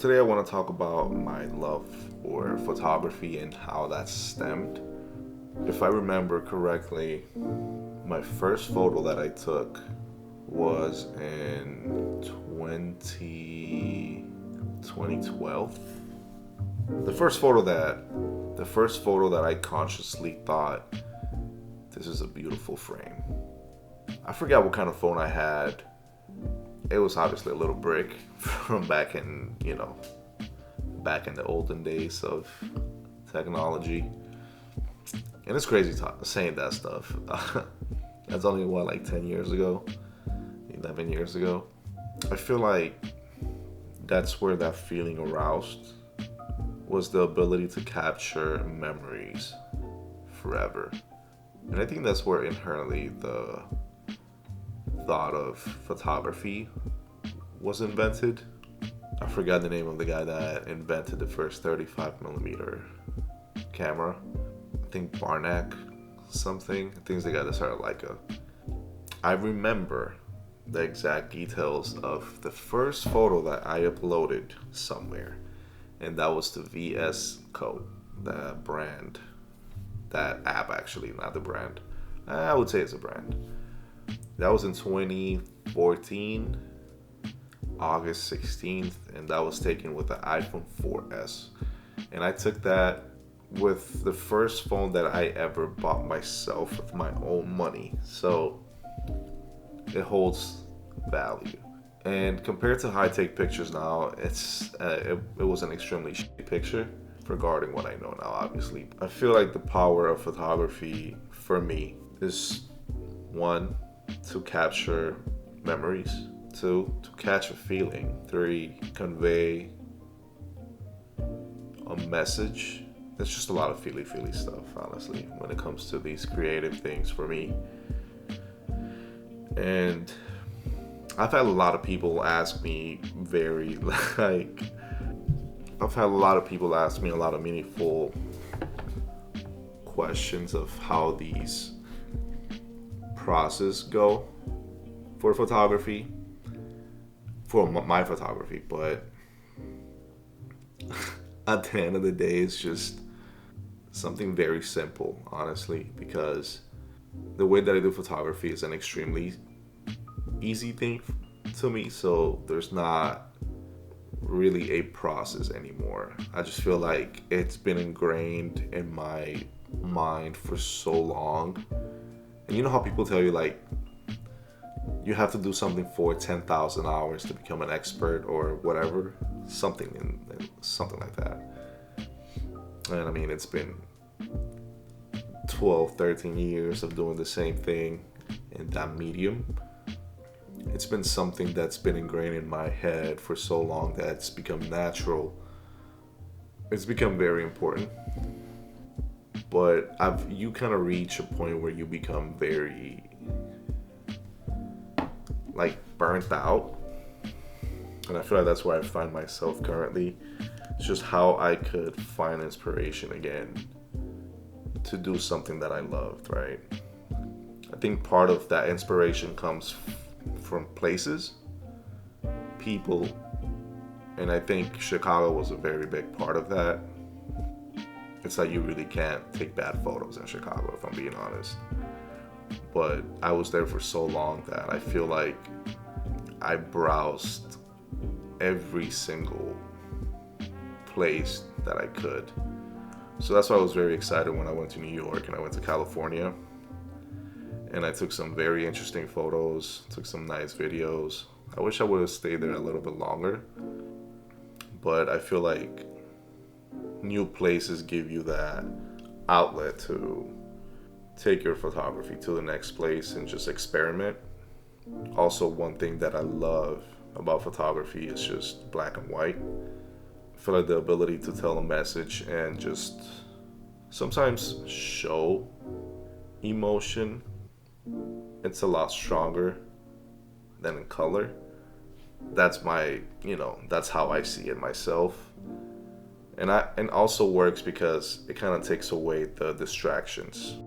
today I want to talk about my love for photography and how that stemmed. If I remember correctly, my first photo that I took was in 2012. The first photo that I consciously thought, this is a beautiful frame. I forgot what kind of phone I had. It was obviously a little brick from back in the olden days of technology. And it's crazy saying that stuff. That's only like 10 years ago, 11 years ago. I feel like that's where that feeling aroused, was the ability to capture memories forever. And I think that's where inherently the thought of photography was invented. I forgot the name of the guy that invented the first 35mm camera. I think Barnack something. I think it's the guy that started Leica. I remember the exact details of the first photo that I uploaded somewhere, and that was the VS Code, the brand, that app actually, not the brand. I would say it's a brand. That was in 2014, August 16th, and that was taken with the iPhone 4S. And I took that with the first phone that I ever bought myself with my own money. So it holds value. And compared to high-tech pictures now, it was an extremely shitty picture regarding what I know now, obviously. I feel like the power of photography for me is, one, to capture memories, two, to catch a feeling, three, convey a message. It's just a lot of feely stuff, honestly, when it comes to these creative things for me. And I've had a lot of people ask me a lot of meaningful questions of how these process go for photography, for my photography, but at the end of the day, it's just something very simple, honestly, because the way that I do photography is an extremely easy thing to me, so there's not really a process anymore. I just feel like it's been ingrained in my mind for so long. And you know how people tell you, like, you have to do something for 10,000 hours to become an expert or whatever, something like that. And I mean, it's been 12, 13 years of doing the same thing in that medium. It's been something that's been ingrained in my head for so long that it's become natural. It's become very important. But you kind of reach a point where you become very, like, burnt out. And I feel like that's where I find myself currently. It's just how I could find inspiration again to do something that I loved, right? I think part of that inspiration comes from places, people, and I think Chicago was a very big part of that. It's like you really can't take bad photos in Chicago, if I'm being honest. But I was there for so long that I feel like I browsed every single place that I could. So that's why I was very excited when I went to New York and I went to California. And I took some very interesting photos, took some nice videos. I wish I would have stayed there a little bit longer. But I feel like new places give you that outlet to take your photography to the next place and just experiment. Also, one thing that I love about photography is just black and white. I feel like the ability to tell a message and just sometimes show emotion, it's a lot stronger than in color. That's that's how I see it myself. And also works because it kind of takes away the distractions.